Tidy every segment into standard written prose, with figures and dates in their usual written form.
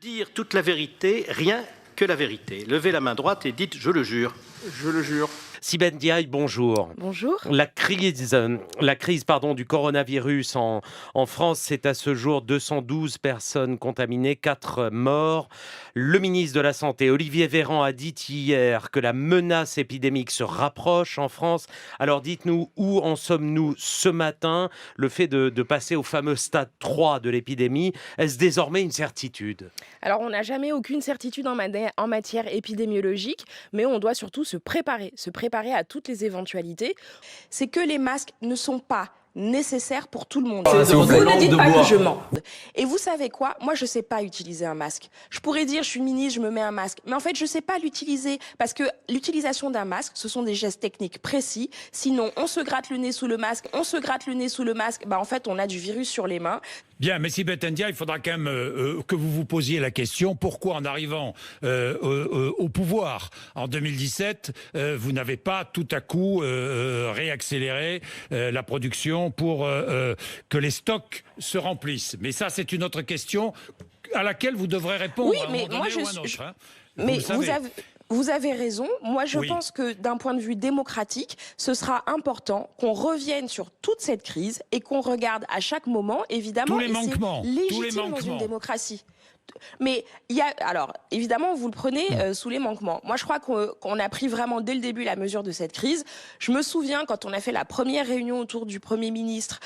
Dire toute la vérité, rien que la vérité. Levez la main droite et dites « je le jure ». Je le jure. Sibeth Ndiaye, bonjour. Bonjour. La crise du coronavirus en France, c'est à ce jour 212 personnes contaminées, 4 morts. Le ministre de la Santé, Olivier Véran, a dit hier que la menace épidémique se rapproche en France. Alors dites-nous, où en sommes-nous ce matin? Le fait de passer au fameux stade 3 de l'épidémie, est-ce désormais une certitude? Alors, on n'a jamais aucune certitude en matière épidémiologique, mais on doit surtout se préparer à toutes les éventualités. C'est que les masques ne sont pas nécessaire pour tout le monde. Vous ne dites pas que je mens. Et vous savez quoi? Moi, je ne sais pas utiliser un masque. Je pourrais dire, je suis ministre, je me mets un masque. Mais en fait, je ne sais pas l'utiliser. Parce que l'utilisation d'un masque, ce sont des gestes techniques précis. Sinon, on se gratte le nez sous le masque, en fait, on a du virus sur les mains. Bien, mais Sibeth Ndiaye, il faudra quand même que vous vous posiez la question, pourquoi en arrivant au pouvoir en 2017, vous n'avez pas tout à coup réaccéléré la production pour que les stocks se remplissent. Mais ça, c'est une autre question à laquelle vous devrez répondre oui, à un moment donné ou à un autre. Hein. Mais vous avez raison. Moi, je pense que d'un point de vue démocratique, ce sera important qu'on revienne sur toute cette crise et qu'on regarde à chaque moment, évidemment, tous les manquements, légitime dans une démocratie. Mais alors, évidemment, vous le prenez sous les manquements. Moi, je crois qu'on a pris vraiment dès le début la mesure de cette crise. Je me souviens quand on a fait la première réunion autour du Premier ministre,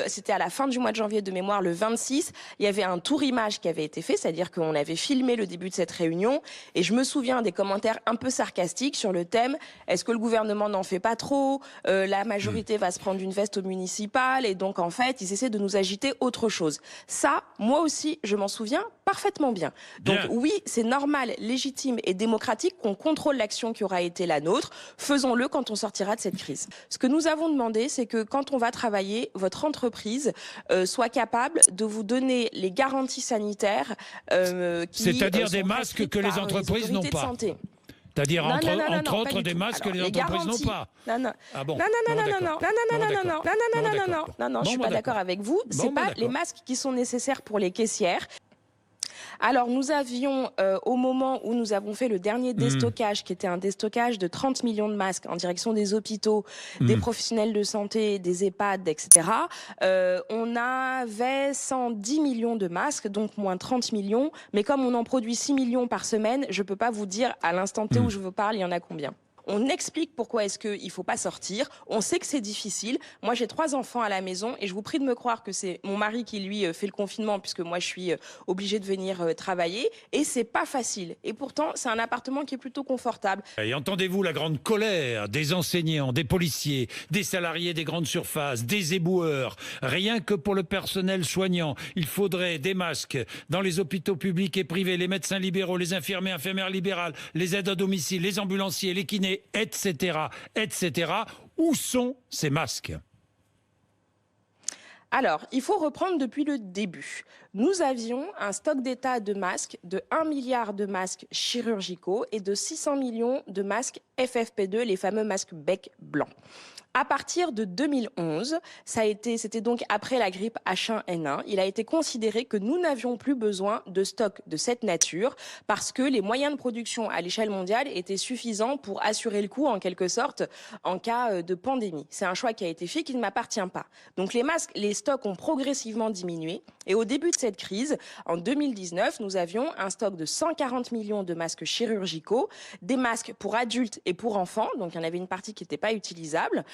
c'était à la fin du mois de janvier de mémoire, le 26, il y avait un tour image qui avait été fait, c'est-à-dire qu'on avait filmé le début de cette réunion, et je me souviens des commentaires un peu sarcastiques sur le thème « Est-ce que le gouvernement n'en fait pas trop ? La majorité va se prendre une veste au municipal ?» Et donc, en fait, ils essaient de nous agiter autre chose. Ça, moi aussi, je m'en souviens parfaitement bien. Donc oui, c'est normal, légitime et démocratique qu'on contrôle l'action qui aura été la nôtre. Faisons-le quand on sortira de cette crise. Ce que nous avons demandé, c'est que quand on va travailler, votre entreprise soit capable de vous donner les garanties sanitaires c'est-à-dire des masques que les entreprises n'ont pas. C'est-à-dire entre autres des masques que les entreprises n'ont pas. Non, je suis pas d'accord avec vous. C'est pas les masques qui sont nécessaires pour les caissières. Alors, nous avions, au moment où nous avons fait le dernier déstockage, qui était un déstockage de 30 millions de masques en direction des hôpitaux, des professionnels de santé, des EHPAD, etc., on avait 110 millions de masques, donc moins 30 millions. Mais comme on en produit 6 millions par semaine, je ne peux pas vous dire à l'instant T où je vous parle, il y en a combien. On explique pourquoi est-ce qu'il ne faut pas sortir. On sait que c'est difficile. Moi, j'ai 3 enfants à la maison et je vous prie de me croire que c'est mon mari qui, lui, fait le confinement puisque moi, je suis obligée de venir travailler. Et c'est pas facile. Et pourtant, c'est un appartement qui est plutôt confortable. Et entendez-vous la grande colère des enseignants, des policiers, des salariés des grandes surfaces, des éboueurs? Rien que pour le personnel soignant, il faudrait des masques dans les hôpitaux publics et privés, les médecins libéraux, les infirmières libérales, les aides à domicile, les ambulanciers, les kinés, etc., etc. Où sont ces masques ? Alors, il faut reprendre depuis le début. Nous avions un stock d'état de masques de 1 milliard de masques chirurgicaux et de 600 millions de masques FFP2, les fameux masques bec blanc. À partir de 2011, c'était donc après la grippe H1N1, il a été considéré que nous n'avions plus besoin de stocks de cette nature parce que les moyens de production à l'échelle mondiale étaient suffisants pour assurer le coup en quelque sorte en cas de pandémie. C'est un choix qui a été fait qui ne m'appartient pas. Donc les stocks ont progressivement diminué et au début de cette crise, en 2019, nous avions un stock de 140 millions de masques chirurgicaux, des masques pour adultes et pour enfants, donc il y en avait une partie qui n'était pas utilisable.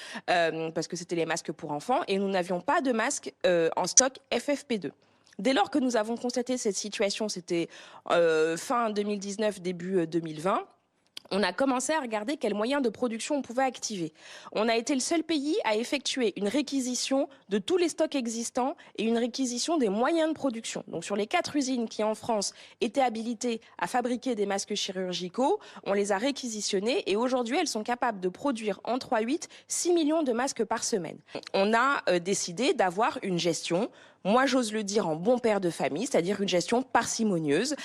Parce que c'était les masques pour enfants, et nous n'avions pas de masques en stock FFP2. Dès lors que nous avons constaté cette situation, c'était fin 2019, début 2020, on a commencé à regarder quels moyens de production on pouvait activer. On a été le seul pays à effectuer une réquisition de tous les stocks existants et une réquisition des moyens de production. Donc sur les 4 usines qui en France étaient habilitées à fabriquer des masques chirurgicaux, on les a réquisitionnés et aujourd'hui elles sont capables de produire en 3/8 6 millions de masques par semaine. On a décidé d'avoir une gestion moi j'ose le dire en bon père de famille, c'est-à-dire une gestion parcimonieuse,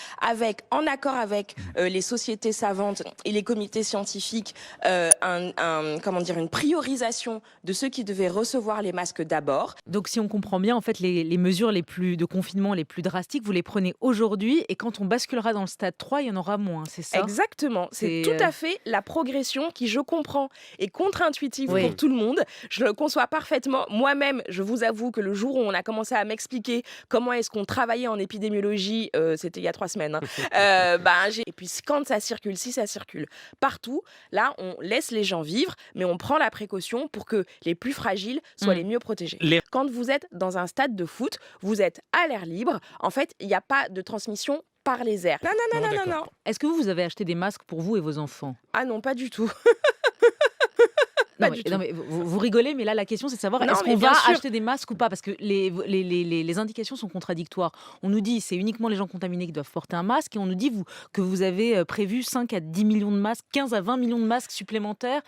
en accord avec les sociétés savantes et les comités scientifiques, une priorisation de ceux qui devaient recevoir les masques d'abord. Donc si on comprend bien, en fait, les mesures de confinement les plus drastiques, vous les prenez aujourd'hui et quand on basculera dans le stade 3, il y en aura moins, c'est ça? Exactement, c'est tout à fait la progression qui, je comprends, est contre-intuitive pour tout le monde. Je le conçois parfaitement. Moi-même, je vous avoue que le jour où on a commencé à m'expliquer comment est-ce qu'on travaillait en épidémiologie, c'était il y a 3 semaines, et puis quand ça circule, si ça circule partout, là, on laisse les gens vivre, mais on prend la précaution pour que les plus fragiles soient les mieux protégés. Quand vous êtes dans un stade de foot, vous êtes à l'air libre. En fait, il n'y a pas de transmission par les airs. Non. Est-ce que vous avez acheté des masques pour vous et vos enfants? Ah non, pas du tout. Non, mais vous rigolez, mais là, la question, c'est de savoir est-ce qu'on va acheter des masques ou pas? Parce que les indications sont contradictoires. On nous dit c'est uniquement les gens contaminés qui doivent porter un masque et on nous dit que vous avez prévu 5 à 10 millions de masques, 15 à 20 millions de masques supplémentaires.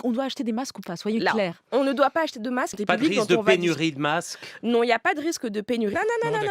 On doit acheter des masques ou pas? Soyez clairs. On ne doit pas acheter de masques. Pas de risque de pénurie de masques? Non, il n'y a pas de risque de pénurie.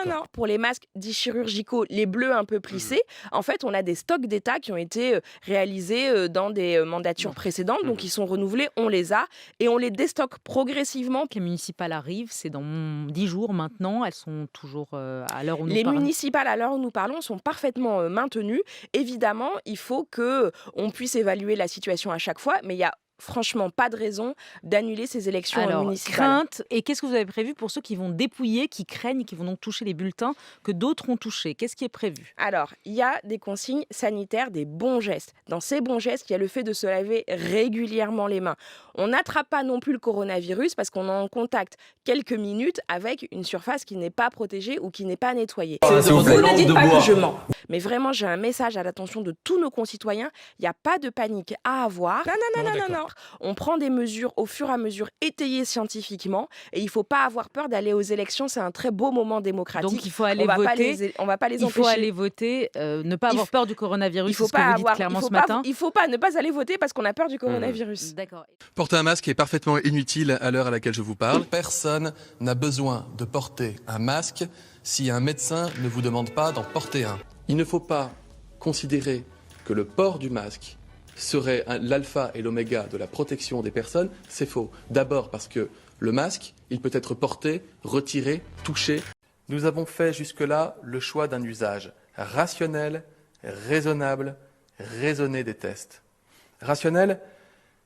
Non. Pour les masques dits chirurgicaux, les bleus un peu plissés, en fait, on a des stocks d'État qui ont été réalisés dans des mandatures précédentes. Donc, ils sont renouvelés, on les a et on les déstocke progressivement. Les municipales arrivent, c'est dans 10 jours maintenant, elles sont toujours à l'heure où nous parlons. Les municipales, à l'heure où nous parlons, sont parfaitement maintenues. Évidemment, il faut qu'on puisse évaluer la situation à chaque fois, mais il y a franchement pas de raison d'annuler ces élections municipales. Crainte. Et qu'est-ce que vous avez prévu pour ceux qui vont dépouiller, qui craignent, qui vont donc toucher les bulletins que d'autres ont touchés? Qu'est-ce qui est prévu? Alors, il y a des consignes sanitaires, des bons gestes. Dans ces bons gestes, il y a le fait de se laver régulièrement les mains. On n'attrape pas non plus le coronavirus parce qu'on est en contact quelques minutes avec une surface qui n'est pas protégée ou qui n'est pas nettoyée. Vous ne dites pas que je mens. Mais vraiment, j'ai un message à l'attention de tous nos concitoyens. Il n'y a pas de panique à avoir. Non. On prend des mesures au fur et à mesure étayées scientifiquement et il ne faut pas avoir peur d'aller aux élections. C'est un très beau moment démocratique. Donc il faut aller voter. On va pas les empêcher. Il faut aller voter, ne pas avoir peur du coronavirus. C'est ce que vous dites clairement ce matin. Il faut pas ne pas aller voter parce qu'on a peur du coronavirus. D'accord. Porter un masque est parfaitement inutile à l'heure à laquelle je vous parle. Personne n'a besoin de porter un masque si un médecin ne vous demande pas d'en porter un. Il ne faut pas considérer que le port du masque serait l'alpha et l'oméga de la protection des personnes. C'est faux. D'abord parce que le masque, il peut être porté, retiré, touché. Nous avons fait jusque-là le choix d'un usage rationnel, raisonnable, raisonné des tests. Rationnel,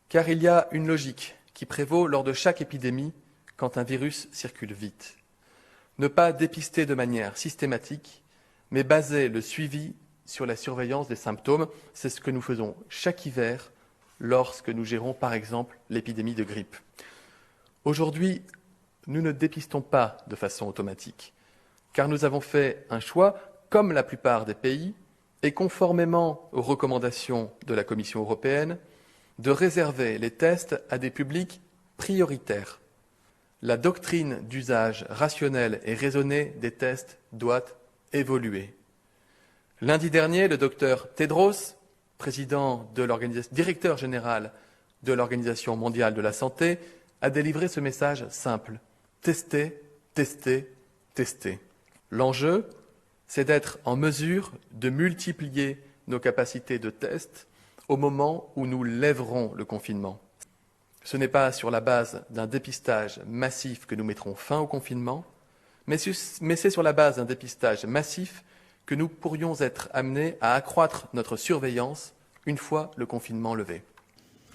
car il y a une logique qui prévaut lors de chaque épidémie quand un virus circule vite. Ne pas dépister de manière systématique, mais baser le suivi sur la surveillance des symptômes. C'est ce que nous faisons chaque hiver lorsque nous gérons par exemple l'épidémie de grippe. Aujourd'hui, nous ne dépistons pas de façon automatique, car nous avons fait un choix, comme la plupart des pays, et conformément aux recommandations de la Commission européenne, de réserver les tests à des publics prioritaires. La doctrine d'usage rationnel et raisonné des tests doit évoluer. Lundi dernier, le docteur Tedros, directeur général de l'Organisation mondiale de la santé, a délivré ce message simple. Tester, tester, tester. L'enjeu, c'est d'être en mesure de multiplier nos capacités de test au moment où nous lèverons le confinement. Ce n'est pas sur la base d'un dépistage massif que nous mettrons fin au confinement, mais c'est sur la base d'un dépistage massif que nous pourrions être amenés à accroître notre surveillance une fois le confinement levé.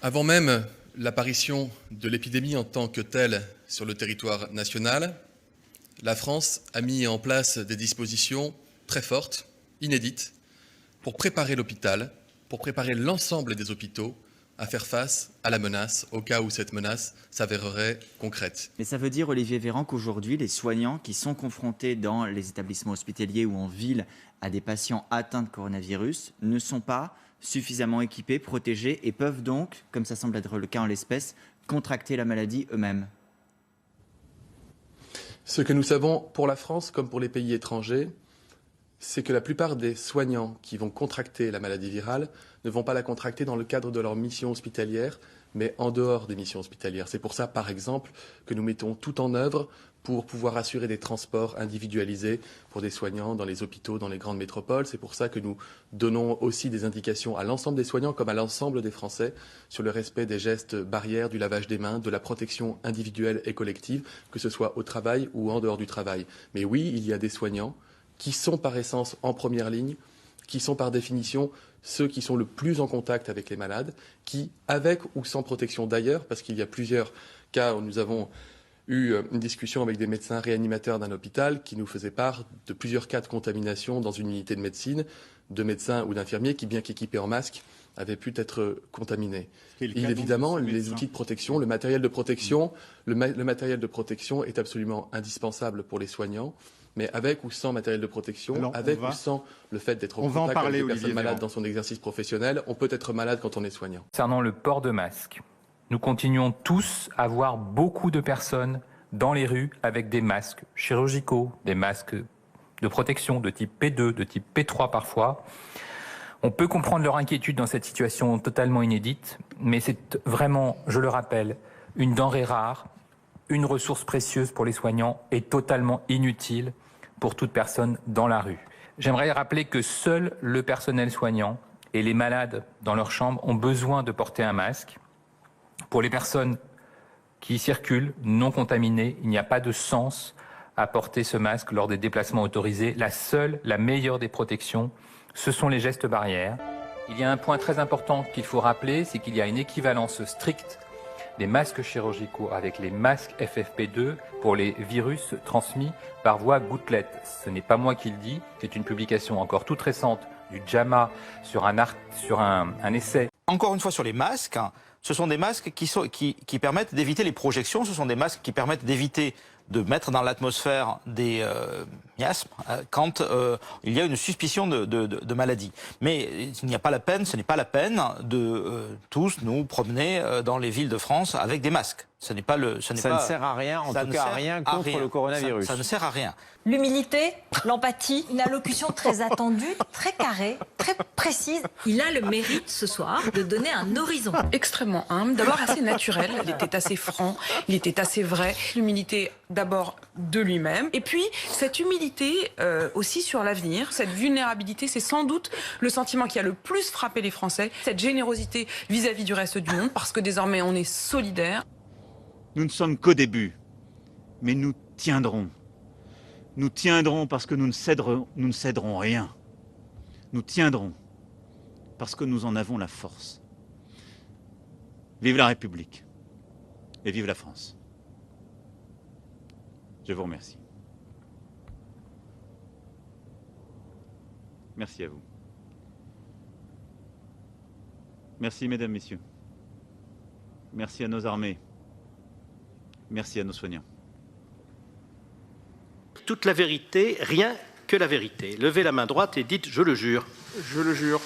Avant même l'apparition de l'épidémie en tant que telle sur le territoire national, la France a mis en place des dispositions très fortes, inédites, pour préparer l'hôpital, pour préparer l'ensemble des hôpitaux à faire face à la menace, au cas où cette menace s'avérerait concrète. Mais ça veut dire, Olivier Véran, qu'aujourd'hui, les soignants qui sont confrontés dans les établissements hospitaliers ou en ville à des patients atteints de coronavirus ne sont pas suffisamment équipés, protégés et peuvent donc, comme ça semble être le cas en l'espèce, contracter la maladie eux-mêmes. Ce que nous savons pour la France comme pour les pays étrangers, c'est que la plupart des soignants qui vont contracter la maladie virale ne vont pas la contracter dans le cadre de leur mission hospitalière, mais en dehors des missions hospitalières. C'est pour ça, par exemple, que nous mettons tout en œuvre pour pouvoir assurer des transports individualisés pour des soignants dans les hôpitaux, dans les grandes métropoles. C'est pour ça que nous donnons aussi des indications à l'ensemble des soignants comme à l'ensemble des Français sur le respect des gestes barrières, du lavage des mains, de la protection individuelle et collective, que ce soit au travail ou en dehors du travail. Mais oui, il y a des soignants qui sont par essence en première ligne, qui sont par définition ceux qui sont le plus en contact avec les malades, qui, avec ou sans protection d'ailleurs, parce qu'il y a plusieurs cas où nous avons eu une discussion avec des médecins réanimateurs d'un hôpital qui nous faisaient part de plusieurs cas de contamination dans une unité de médecine, de médecins ou d'infirmiers qui, bien qu'équipés en masque, avaient pu être contaminés. Évidemment, les outils de protection, le matériel de protection, le matériel de protection est absolument indispensable pour les soignants. Mais avec ou sans matériel de protection, ou sans le fait d'être au contact avec des personnes malades dans son exercice professionnel, on peut être malade quand on est soignant. Concernant le port de masque, nous continuons tous à voir beaucoup de personnes dans les rues avec des masques chirurgicaux, des masques de protection de type P2, de type P3 parfois. On peut comprendre leur inquiétude dans cette situation totalement inédite, mais c'est vraiment, je le rappelle, une denrée rare, une ressource précieuse pour les soignants et totalement inutile pour toute personne dans la rue. J'aimerais rappeler que seul le personnel soignant et les malades dans leur chambre ont besoin de porter un masque. Pour les personnes qui circulent non contaminées, il n'y a pas de sens à porter ce masque lors des déplacements autorisés. La meilleure des protections, ce sont les gestes barrières. Il y a un point très important qu'il faut rappeler, c'est qu'il y a une équivalence stricte des masques chirurgicaux avec les masques FFP2 pour les virus transmis par voie gouttelette. Ce n'est pas moi qui le dis, c'est une publication encore toute récente du JAMA sur un essai. Encore une fois sur les masques, ce sont des masques qui permettent d'éviter les projections, ce sont des masques qui permettent d'éviter de mettre dans l'atmosphère des miasmes quand il y a une suspicion de maladie. Mais ce n'est pas la peine de tous nous promener dans les villes de France avec des masques. Ça ne sert à rien, en tout cas à rien contre le coronavirus. Ça ne sert à rien. L'humilité, l'empathie, une allocution très attendue, très carrée, très précise. Il a le mérite ce soir de donner un horizon. Extrêmement humble, d'abord assez naturel, il était assez franc, il était assez vrai. L'humilité d'abord de lui-même, et puis cette humilité aussi sur l'avenir, cette vulnérabilité, c'est sans doute le sentiment qui a le plus frappé les Français, cette générosité vis-à-vis du reste du monde, parce que désormais on est solidaires. Nous ne sommes qu'au début, mais nous tiendrons. Nous tiendrons parce que nous ne céderons rien. Nous tiendrons parce que nous en avons la force. Vive la République et vive la France. Je vous remercie. Merci à vous. Merci, mesdames, messieurs. Merci à nos armées. Merci à nos soignants. Toute la vérité, rien que la vérité. Levez la main droite et dites « je le jure ». Je le jure.